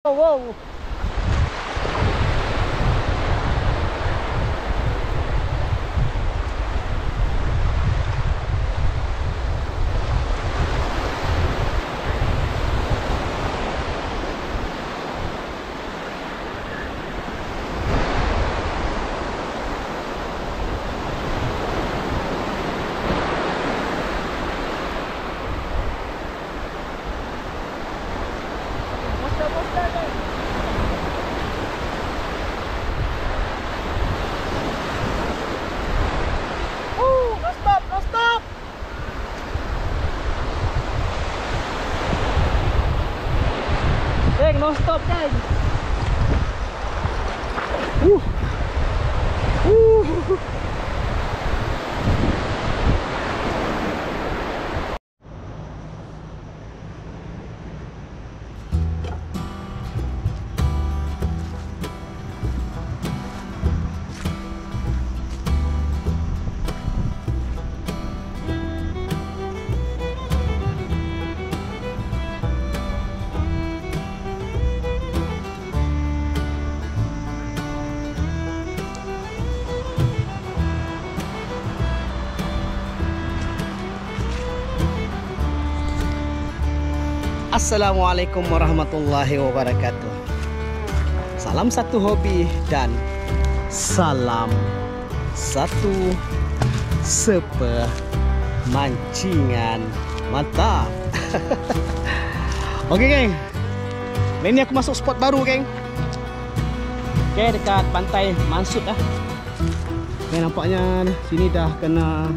Wow. No stop guys. Assalamualaikum warahmatullahi wabarakatuh. Salam satu hobi dan salam satu sepemancingan mantap. Oke geng, ini aku masuk spot baru geng. Oke, dekat pantai Mansut lah. Oke, nampaknya sini dah kena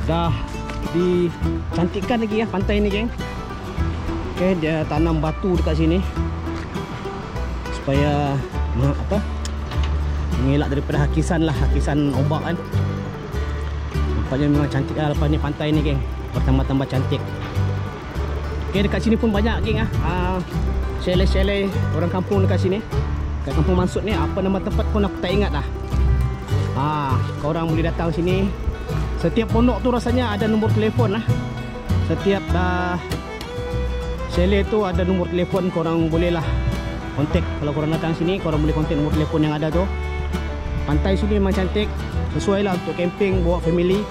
dah dicantikkan lagi ya pantai ini geng. Oke, dia tanam batu dekat sini supaya mengelak daripada hakisan ombak kan. Nampaknya memang cantik lah lepas ni pantai ni geng, bertambah-tambah cantik. Oke, dekat sini pun banyak geng chalet-chalet orang kampung dekat sini, dekat kampung Mansut ni. Apa nama tempat pun aku tak ingat lah. Korang boleh datang sini. Setiap pondok tu rasanya ada nombor telefon lah. Setiap chalet tu ada nombor telefon. Korang boleh lah kontak. Kalau korang datang sini, korang boleh kontak nombor telefon yang ada tu. Pantai sini memang cantik, sesuai lah untuk camping, bawa family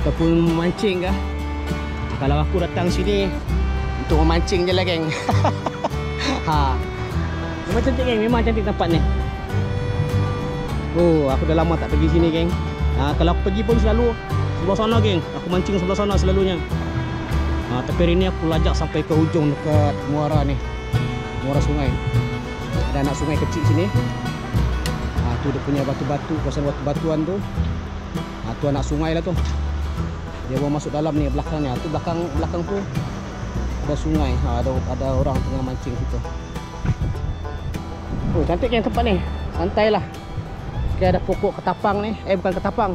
ataupun memancing kah. Kalau aku datang sini untuk memancing je lah geng. Memang cantik geng, memang cantik tempat ni. Aku dah lama tak pergi sini geng. Kalau aku pergi pun selalu sebelah sana geng. Aku mancing sebelah sana selalunya. Tapi hari ni aku lajak sampai ke hujung dekat muara ni, muara sungai. Ada anak sungai kecil sini. Tu dia punya batu-batu, kawasan batu-batuan tu. Tu anak sungai lah tu. Dia bawa masuk dalam ni belakangnya. Tu belakang tu ada sungai. Ada orang tengah mancing situ. Cantik yang tempat ni. Santai lah. Okay, ada pokok ketapang ni. Bukan ketapang.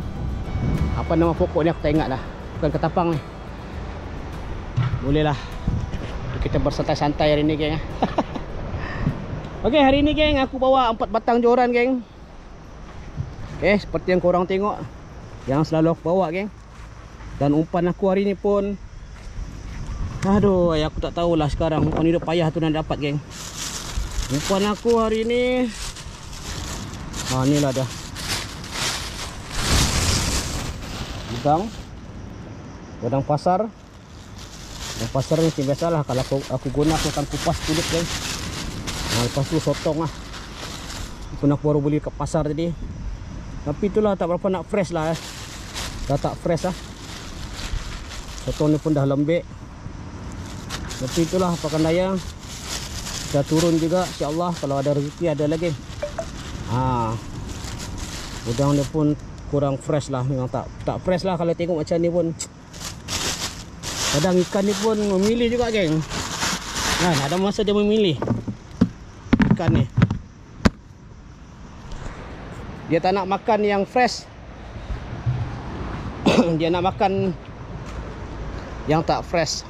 Apa nama pokok ni aku tak ingat dah. Bukan ketapang ni. Boleh lah kita bersantai-santai hari ni geng. Okey, hari ni geng aku bawa 4 batang joran geng. Okey, seperti yang korang tengok, yang selalu aku bawa geng. Dan umpan aku hari ni pun, aku tak tahulah sekarang umpan hidup payah tu nak dapat geng. Umpan aku hari ni inilah dah. Udang pasar. Udang pasar ni biasalah kalau aku guna aku akan kupas kulit guys. Lepas tu sotong lah. Pun aku baru beli kat pasar tadi. Tapi itulah tak berapa nak fresh lah. Dah tak fresh lah. Sotong ni pun dah lembek. Tapi itulah pakan daya. Kita turun juga insya-Allah, kalau ada rezeki ada lagi. Udang ni pun kurang fresh lah, memang tak fresh lah kalau tengok macam ni pun. Kadang ikan ni pun memilih juga geng. Ada masa dia memilih ikan ni. Dia tak nak makan yang fresh. Dia nak makan yang tak fresh.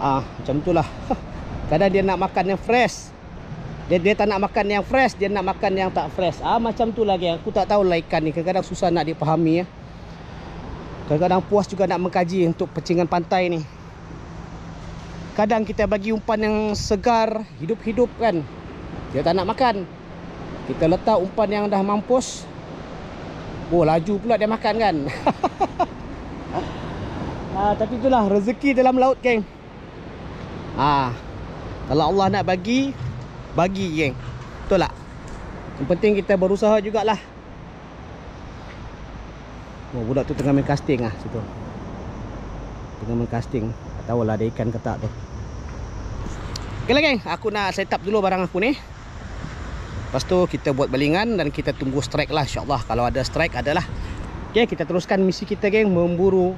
Macam itulah. Kadang dia nak makan yang fresh, Dia tak nak makan yang fresh, dia nak makan yang tak fresh. Macam tu lagi. Aku tak tahu lah ikan ni. Kadang-kadang susah nak dipahami ya. Kadang-kadang puas juga nak mengkaji untuk pecingan pantai ni. Kadang kita bagi umpan yang segar, hidup-hidup kan, dia tak nak makan. Kita letak umpan yang dah mampus, laju pula dia makan kan. Tapi itulah rezeki dalam laut geng. Kalau Allah nak bagi geng. Betul tak? Yang penting kita berusaha jugalah. Budak tu tengah main casting situ. Tengah main casting. Tak tahulah ada ikan ke tak tu. Okey lah geng, aku nak set up dulu barang aku ni. Lepas tu kita buat balingan dan kita tunggu strike lah, insyaAllah. Kalau ada strike adalah. Okey, kita teruskan misi kita geng, memburu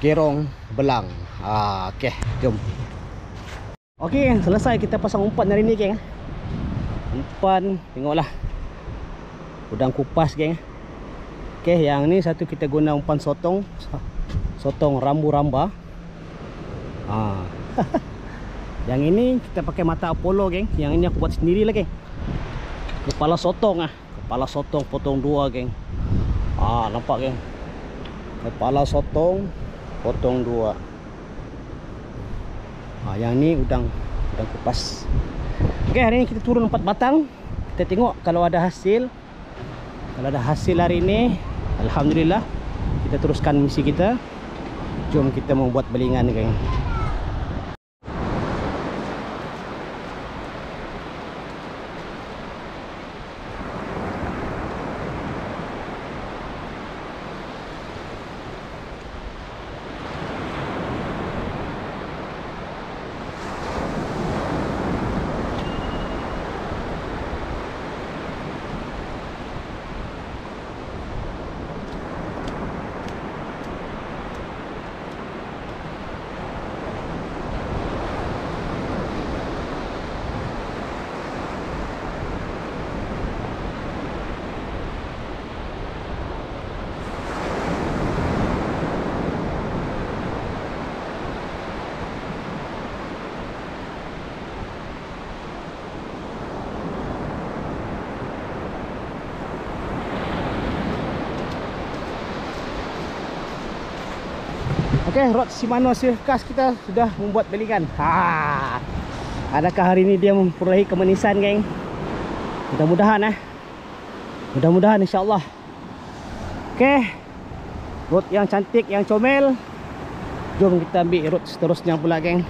kerong belang. Okey, jom. Okey, selesai kita pasang umpan hari ni geng. Umpan, tengoklah. Udang kupas geng. Okey, yang ni satu kita guna umpan sotong. Sotong rambu-ramba. Yang ini kita pakai mata Apollo geng. Yang ini aku buat sendiri lah geng. Kepala sotong Kepala sotong potong 2 geng. Nampak geng. Kepala sotong potong 2. Yang ni udang kupas. Okey, hari ni kita turun 4 batang. Kita tengok kalau ada hasil. Kalau ada hasil hari ni, alhamdulillah, kita teruskan misi kita. Jom kita membuat balingan geng. Okey, rod Shimano Sirkas kita sudah membuat balingan. Adakah hari ini dia memperolehi kemanisan geng? Mudah-mudahan Mudah-mudahan insya-Allah. Okey. Rod yang cantik, yang comel. Jom kita ambil rod seterusnya pula geng.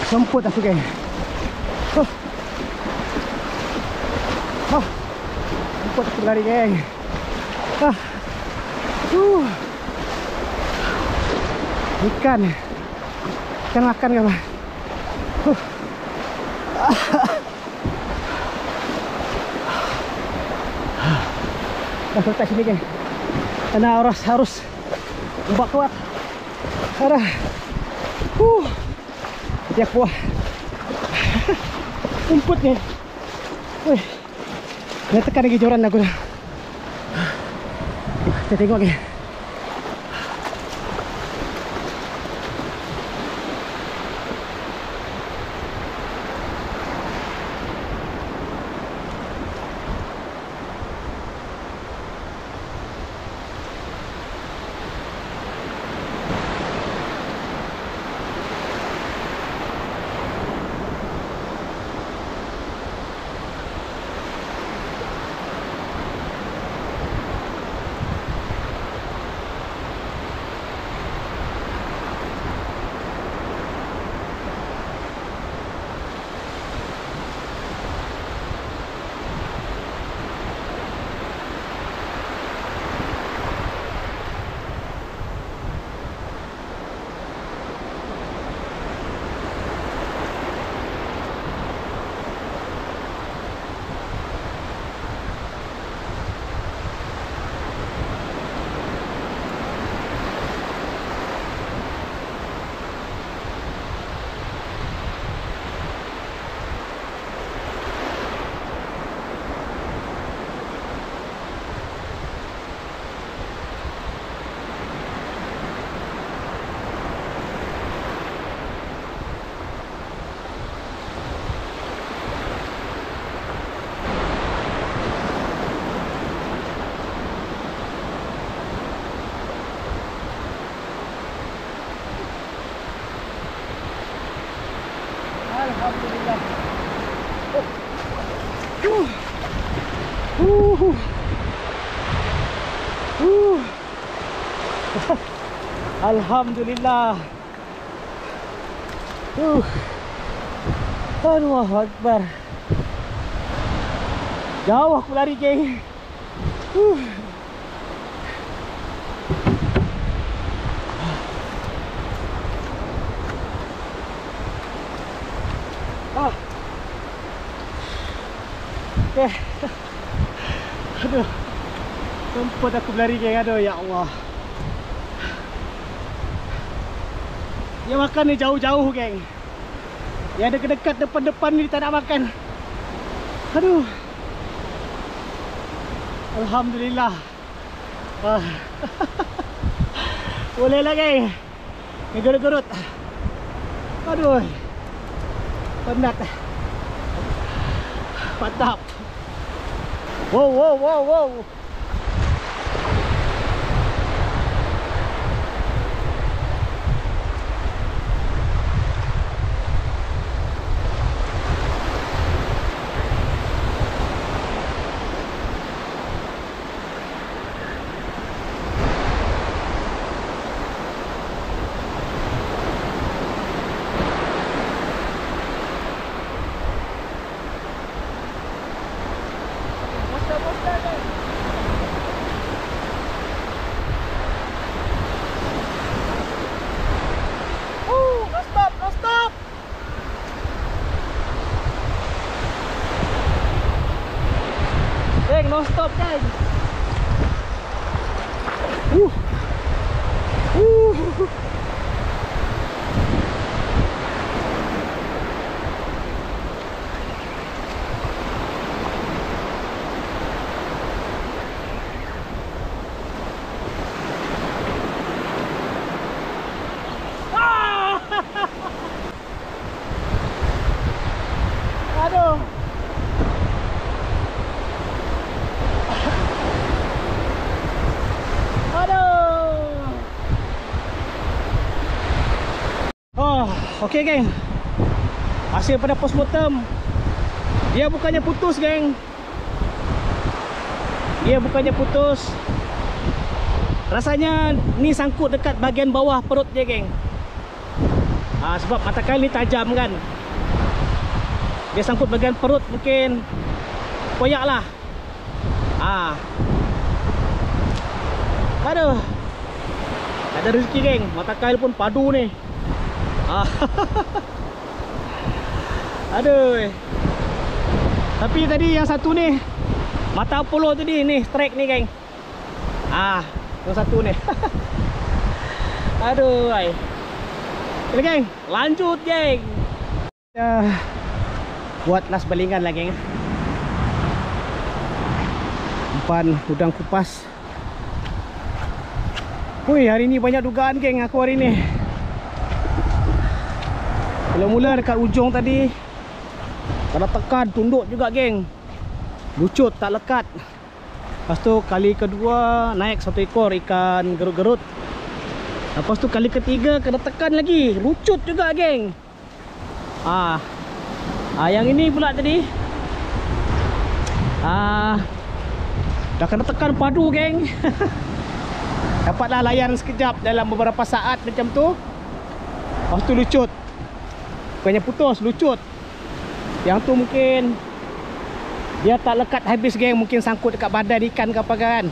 Semput aku geng. Semput aku lari geng. Ikan makan ke apa? Dah selesai sini geng. Karena harus ombak kuat. Ada. Dia kuat. Umput ni. Wih. Dia tekan lagi joran aku dah. Kita tengok lagi. Alhamdulillah. Alhamdulillah. Allahu Akbar. Jauh aku lari geng. Okay. Aduh. Semput aku berlari geng. Aduh ya Allah. Dia makan ni jauh-jauh geng. Yang dekat-dekat depan-depan ni tak nak makan. Aduh. Alhamdulillah. Boleh lah geng. Gerut-gerut. Aduh. Penat. Mantap. Wow, wow, wow, wow. No stop guys. Aduh. Okey geng. Hasil pada postmortem. Dia bukannya putus geng. Dia bukannya putus. Rasanya ni sangkut dekat bahagian bawah perut dia geng. Sebab mata kail ni tajam kan. Dia sangkut bahagian perut mungkin koyak lah. Aduh, tak ada rezeki geng. Mata kail pun padu ni. Aduh. Tapi tadi yang satu ni mata Apollo tadi ni strike ni geng. Yang satu ni. Aduh ay. Okey geng, lanjut geng. Buat las balingan lah geng. Umpan udang kupas. Wih, hari ni banyak dugaan geng aku hari ni. Mula-mula dekat ujung tadi kena tekan, tunduk juga geng. Lucut, tak lekat. Lepas tu kali kedua naik satu ekor ikan gerut-gerut. Lepas tu kali ketiga kena tekan lagi, lucut juga geng. Yang ini pula tadi dah kena tekan padu geng. Dapatlah layan sekejap dalam beberapa saat macam tu. Lepas tu lucut. Bukannya putus, lucut. Yang tu mungkin dia tak lekat habis geng. Mungkin sangkut dekat badan ikan ke apa kan.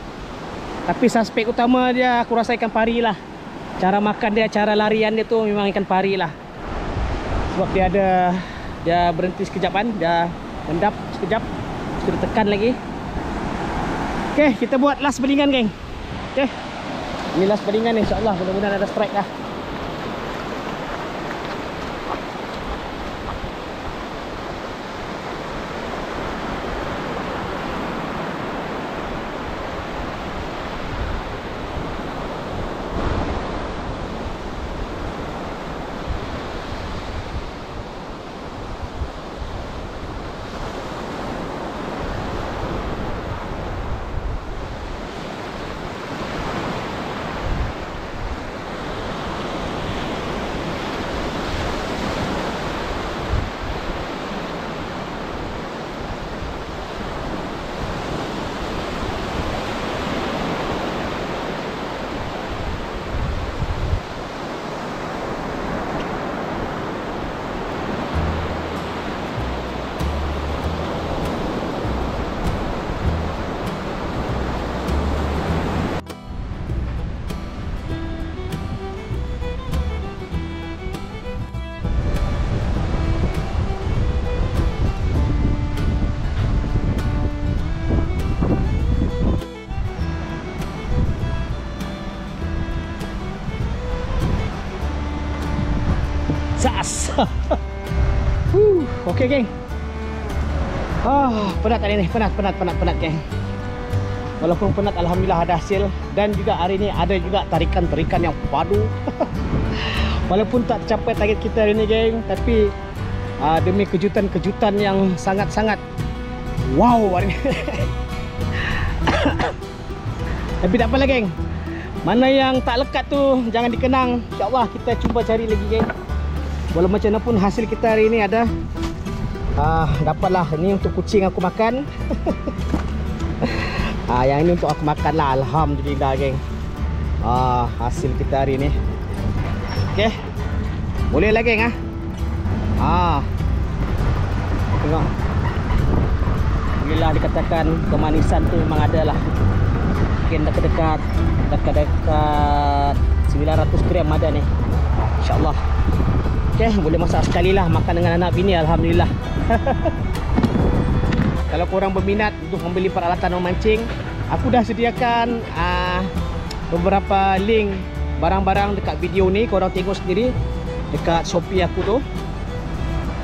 Tapi suspek utama dia aku rasa ikan pari lah. Cara makan dia, cara larian dia tu memang ikan pari lah. Sebab dia berhenti sekejap kan. Dia mendap sekejap, sudah tekan lagi. Okay, kita buat last balingan geng. Okay, ini last balingan ni, insyaAllah mudah-mudahan ada strike lah. Okey geng. Penat hari ni, penat geng. Walaupun penat, alhamdulillah ada hasil. Dan juga hari ni ada juga tarikan-tarikan yang padu. Walaupun tak capai target kita hari ni geng, tapi demi kejutan-kejutan yang sangat-sangat wow hari ni. Tapi tak apalah geng. Mana yang tak lekat tu jangan dikenang. InsyaAllah kita cuba cari lagi geng. Walau macam mana pun hasil kita hari ni ada. Dapatlah. Ini untuk kucing aku makan. Yang ini untuk aku makan lah. Alhamdulillah geng. Hasil kita hari ni. Okay, boleh lah geng. Tengok. Alhamdulillah dikatakan kemanisan tu memang ada lah. Mungkin dekat-dekat 900 gram ada ni, InsyaAllah. Okay, boleh masak sekali lah. Makan dengan anak bini, alhamdulillah. Kalau korang berminat untuk membeli peralatan memancing, aku dah sediakan beberapa link barang-barang dekat video ni. Korang tengok sendiri dekat Shopee aku tu.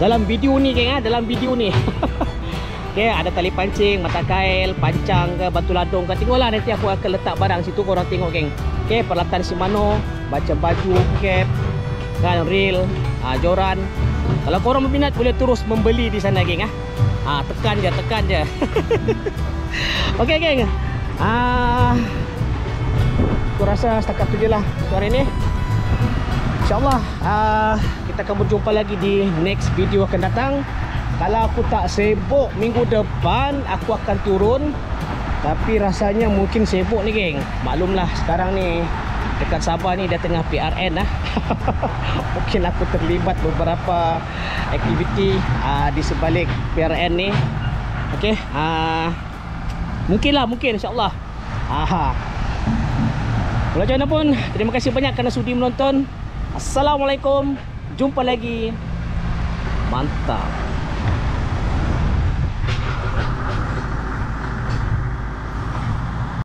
Dalam video ni geng, dalam video ni. Okay, ada tali pancing, mata kail, pancang ke, batu ladung ke. Tengoklah, nanti aku akan letak barang situ, korang tengok geng. Okay, peralatan Shimano, macam baju, cap kan, reel, joran. Kalau korang berminat boleh terus membeli di sana geng. Tekan je. Okey geng. Aku rasa setakat tu je lah untuk hari ni. InsyaAllah kita akan berjumpa lagi di next video akan datang. Kalau aku tak sibuk minggu depan, aku akan turun. Tapi rasanya mungkin sibuk ni geng. Maklumlah sekarang ni dekat Sabah ni dah tengah PRN lah. Mungkin aku terlibat beberapa aktiviti di sebalik PRN ni. Okey, mungkin insyaAllah. Walau macam mana pun, terima kasih banyak kerana sudi menonton. Assalamualaikum, jumpa lagi. Mantap.